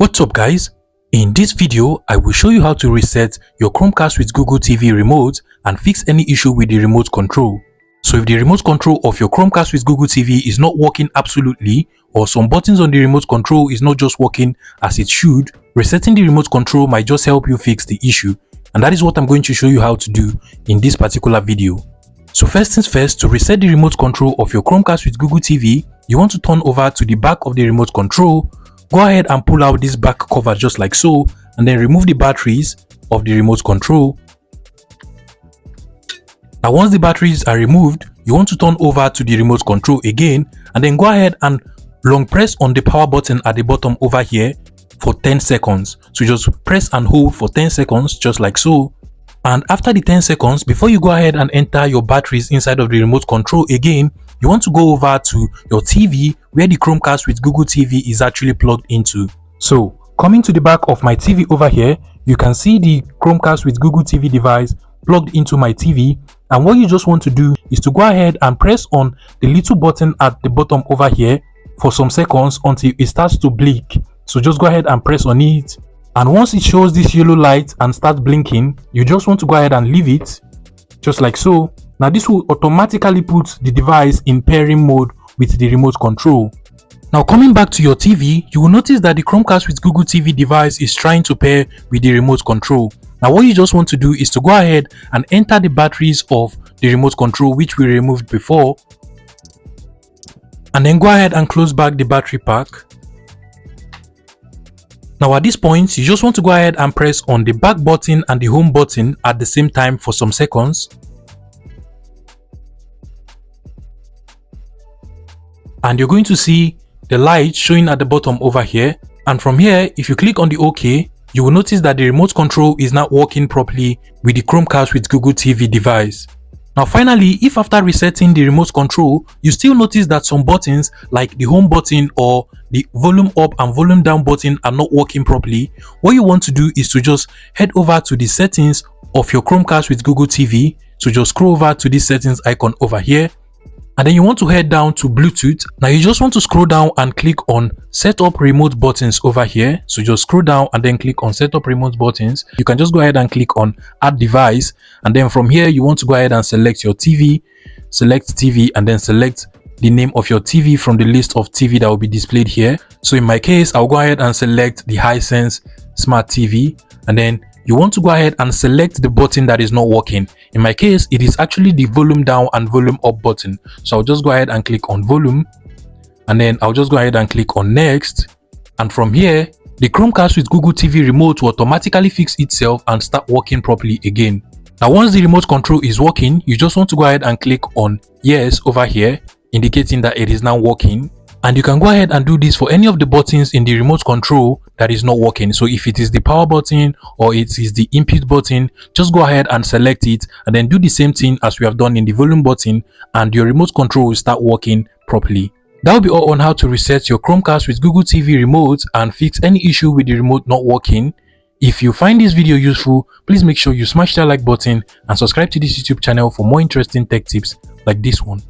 What's up guys? In this video, I will show you how to reset your Chromecast with Google TV remote and fix any issue with the remote control. So if the remote control of your Chromecast with Google TV is not working absolutely, or some buttons on the remote control is not just working as it should, resetting the remote control might just help you fix the issue. And that is what I'm going to show you how to do in this particular video. So first things first, to reset the remote control of your Chromecast with Google TV, you want to turn over to the back of the remote control. Go ahead and pull out this back cover just like so, and then remove the batteries of the remote control. Now once the batteries are removed, you want to turn over to the remote control again, and then go ahead and long press on the power button at the bottom over here for 10 seconds. So just press and hold for 10 seconds just like so. And after the 10 seconds, before you go ahead and enter your batteries inside of the remote control again, you want to go over to your TV where the Chromecast with Google TV is actually plugged into. So coming to the back of my TV over here, you can see the Chromecast with Google TV device plugged into my TV. And what you just want to do is to go ahead and press on the little button at the bottom over here for some seconds until it starts to blink. So just go ahead and press on it. And once it shows this yellow light and starts blinking, you just want to go ahead and leave it just like so. Now this will automatically put the device in pairing mode with the remote control. Now coming back to your TV, you will notice that the Chromecast with Google TV device is trying to pair with the remote control. Now what you just want to do is to go ahead and enter the batteries of the remote control which we removed before. And then go ahead and close back the battery pack. Now at this point, you just want to go ahead and press on the back button and the home button at the same time for some seconds. And you're going to see the light showing at the bottom over here. And from here, if you click on the OK, you will notice that the remote control is now working properly with the Chromecast with Google TV device. Now finally, if after resetting the remote control, you still notice that some buttons like the home button or the volume up and volume down button are not working properly, what you want to do is to just head over to the settings of your Chromecast with Google TV. So just scroll over to this settings icon over here. And then you want to head down to Bluetooth. Now you just want to scroll down and click on set up remote buttons over here. So just scroll down and then click on set up remote buttons. You can just go ahead and click on add device. And then from here, you want to go ahead and select your TV, select TV, and then select the name of your TV from the list of TV that will be displayed here. So in my case, I'll go ahead and select the Hisense Smart TV. And then you want to go ahead and select the button that is not working. In my case, it is actually the volume down and volume up button. So I'll just go ahead and click on volume, and then I'll just go ahead and click on next. And from here, the Chromecast with Google TV remote will automatically fix itself and start working properly again. Now once the remote control is working, you just want to go ahead and click on yes over here, indicating that it is now working. And you can go ahead and do this for any of the buttons in the remote control that is not working. So if it is the power button or it is the input button, just go ahead and select it and then do the same thing as we have done in the volume button, and your remote control will start working properly. That will be all on how to reset your Chromecast with Google TV remote and fix any issue with the remote not working. If you find this video useful, please make sure you smash that like button and subscribe to this YouTube channel for more interesting tech tips like this one.